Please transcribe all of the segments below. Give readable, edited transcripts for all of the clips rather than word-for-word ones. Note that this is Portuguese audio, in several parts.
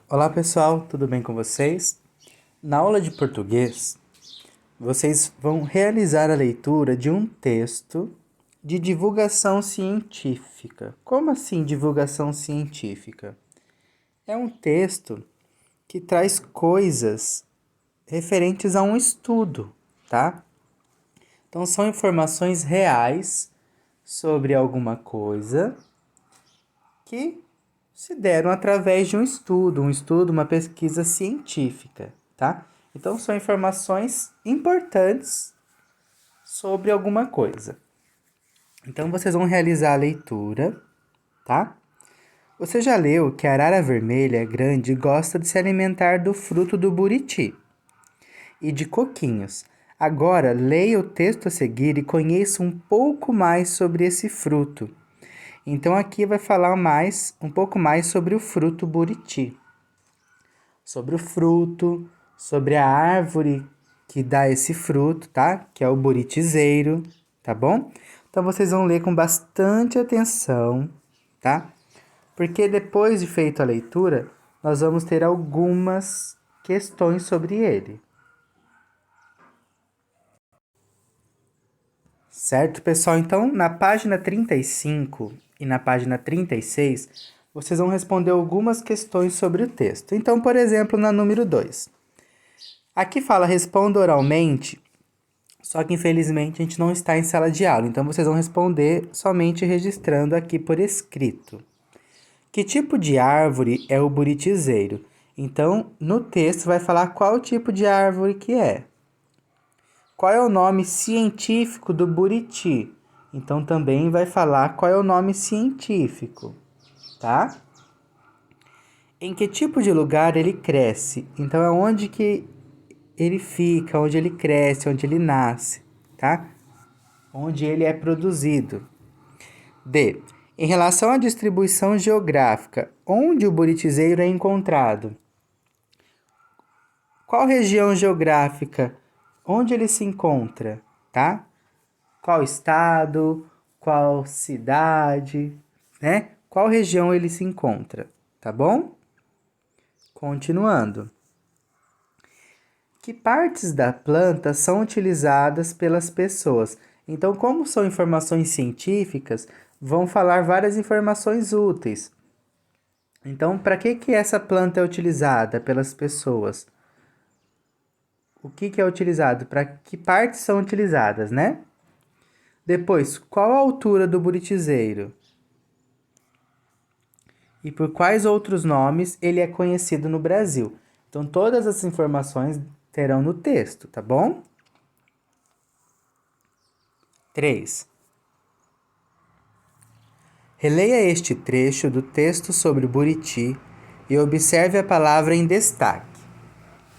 Olá pessoal, tudo bem com vocês? Na aula de português, vocês vão realizar a leitura de um texto de divulgação científica. Como assim divulgação científica? É um texto que traz coisas referentes a um estudo, tá? Então são informações reais sobre alguma coisa que se deram através de um estudo, uma pesquisa científica, tá? Então são informações importantes sobre alguma coisa. Então vocês vão realizar a leitura, tá? Você já leu que a arara vermelha grande gosta de se alimentar do fruto do buriti e de coquinhos. Agora, leia o texto a seguir e conheça um pouco mais sobre esse fruto. Então aqui vai falar um pouco mais sobre o fruto buriti. Sobre o fruto, sobre a árvore que dá esse fruto, tá? Que é o buritizeiro, tá bom? Então vocês vão ler com bastante atenção, tá? Porque depois de feita a leitura, nós vamos ter algumas questões sobre ele. Certo, pessoal? Então, na página 35 e na página 36, vocês vão responder algumas questões sobre o texto. Então, por exemplo, na número 2. Aqui fala responda oralmente, só que infelizmente a gente não está em sala de aula, então vocês vão responder somente registrando aqui por escrito. Que tipo de árvore é o buritizeiro? Então, no texto vai falar qual tipo de árvore que é. Qual é o nome científico do buriti? Então também vai falar qual é o nome científico, tá? Em que tipo de lugar ele cresce? Então é onde que ele fica, onde ele cresce, onde ele nasce, tá? Onde ele é produzido. D. Em relação à distribuição geográfica, onde o buritizeiro é encontrado? Qual região geográfica? Onde ele se encontra, tá? Qual estado, qual cidade, né? Qual região ele se encontra, tá bom? Continuando. Que partes da planta são utilizadas pelas pessoas? Então, como são informações científicas, vão falar várias informações úteis. Então, para que essa planta é utilizada pelas pessoas? O que é utilizado? Para que partes são utilizadas, né? Depois, qual a altura do buritizeiro? E por quais outros nomes ele é conhecido no Brasil? Então, todas as informações terão no texto, tá bom? 3. Releia este trecho do texto sobre o buriti e observe a palavra em destaque.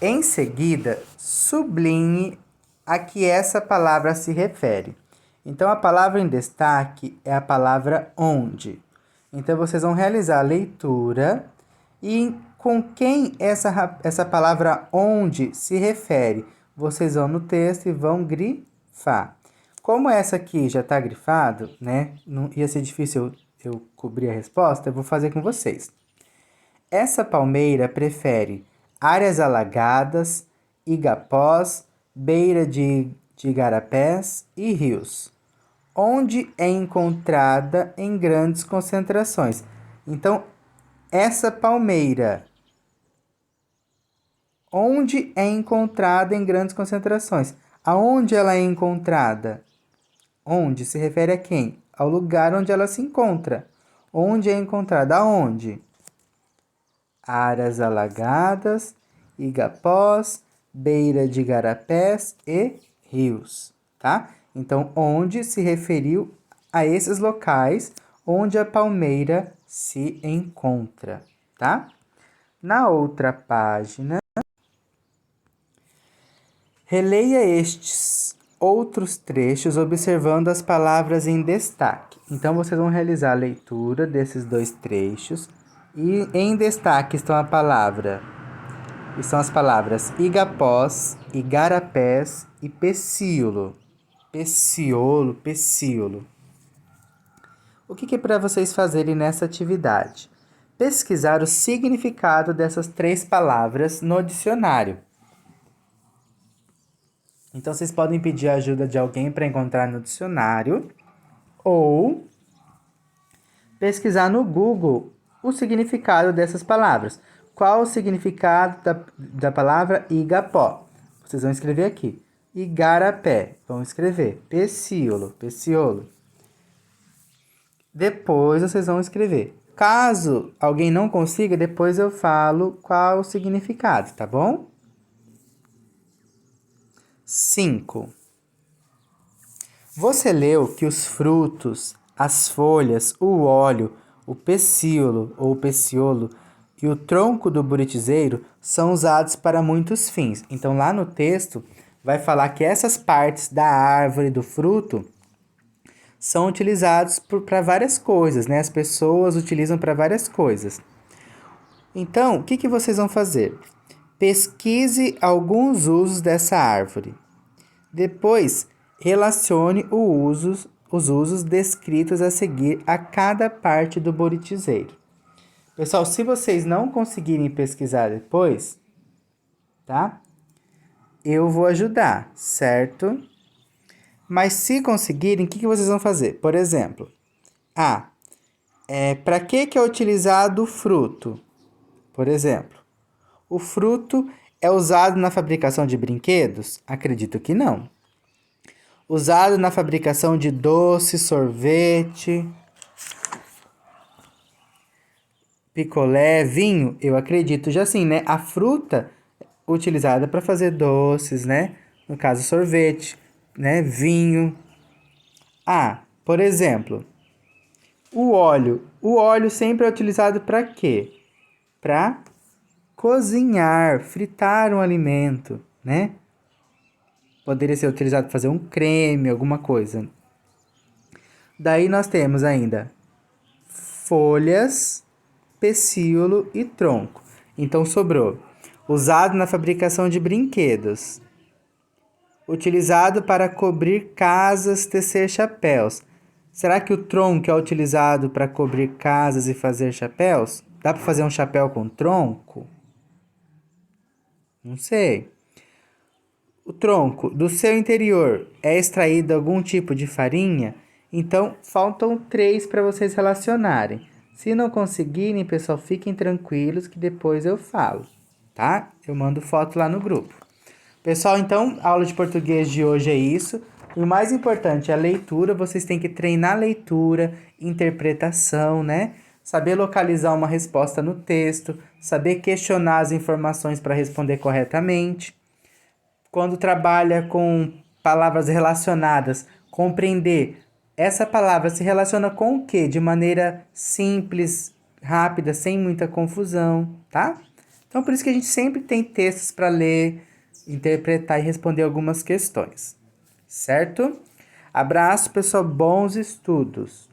Em seguida, sublinhe a que essa palavra se refere. Então, a palavra em destaque é a palavra onde. Então, vocês vão realizar a leitura e com quem essa palavra onde se refere. Vocês vão no texto e vão grifar. Como essa aqui já está grifado, né? Não ia ser difícil eu cobrir a resposta, eu vou fazer com vocês. Essa palmeira prefere áreas alagadas, igapós, beira de igarapés e rios, onde é encontrada em grandes concentrações. Então, essa palmeira, onde é encontrada em grandes concentrações? Aonde ela é encontrada? Onde se refere a quem? Ao lugar onde ela se encontra. Onde é encontrada? Aonde? Áreas alagadas, igapós, beira de igarapés e rios, tá? Então, onde se referiu a esses locais onde a palmeira se encontra, tá? Na outra página, releia estes outros trechos observando as palavras em destaque. Então, vocês vão realizar a leitura desses dois trechos e em destaque estão as palavras igapós, igarapés e pecíolo. Pecíolo. O que é para vocês fazerem nessa atividade? pesquisar o significado dessas 3 palavras no dicionário. Então, vocês podem pedir a ajuda de alguém para encontrar no dicionário ou pesquisar no Google o significado dessas palavras. Qual o significado da palavra igapó? Vocês vão escrever aqui. Igarapé. Vão escrever. Pecíolo. Peciolo. Depois vocês vão escrever. Caso alguém não consiga, depois eu falo qual o significado, tá bom? 5. Você leu que os frutos, as folhas, o óleo, o pecíolo ou peciolo e o tronco do buritizeiro são usados para muitos fins. Então, lá no texto, vai falar que essas partes da árvore, do fruto, são utilizados para várias coisas, né? As pessoas utilizam para várias coisas. Então, o que vocês vão fazer? Pesquise alguns usos dessa árvore. Depois, relacione os usos descritos a seguir a cada parte do buritizeiro. Pessoal, se vocês não conseguirem pesquisar depois, tá? Eu vou ajudar, certo? Mas se conseguirem, o que vocês vão fazer? Por exemplo, para que é utilizado o fruto? Por exemplo, o fruto é usado na fabricação de brinquedos? Acredito que não. Usado na fabricação de doce, sorvete, picolé, vinho? Eu acredito já sim, né? A fruta utilizada para fazer doces, né? No caso, sorvete, né? Vinho. Por exemplo, o óleo. O óleo sempre é utilizado para quê? Para cozinhar, fritar um alimento, né? Poderia ser utilizado para fazer um creme, alguma coisa. Daí nós temos ainda folhas, pecíolo e tronco. Então sobrou. Usado na fabricação de brinquedos. Utilizado para cobrir casas, tecer chapéus. Será que o tronco é utilizado para cobrir casas e fazer chapéus? Dá para fazer um chapéu com tronco? Não sei. O tronco do seu interior é extraído algum tipo de farinha? Então, faltam 3 para vocês relacionarem. Se não conseguirem, pessoal, fiquem tranquilos que depois eu falo, tá? Eu mando foto lá no grupo. Pessoal, então, a aula de português de hoje é isso. O mais importante é a leitura. Vocês têm que treinar a leitura, interpretação, né? Saber localizar uma resposta no texto, saber questionar as informações para responder corretamente. Quando trabalha com palavras relacionadas, compreender essa palavra se relaciona com o quê? De maneira simples, rápida, sem muita confusão, tá? Então, por isso que a gente sempre tem textos para ler, interpretar e responder algumas questões, certo? Abraço, pessoal, bons estudos!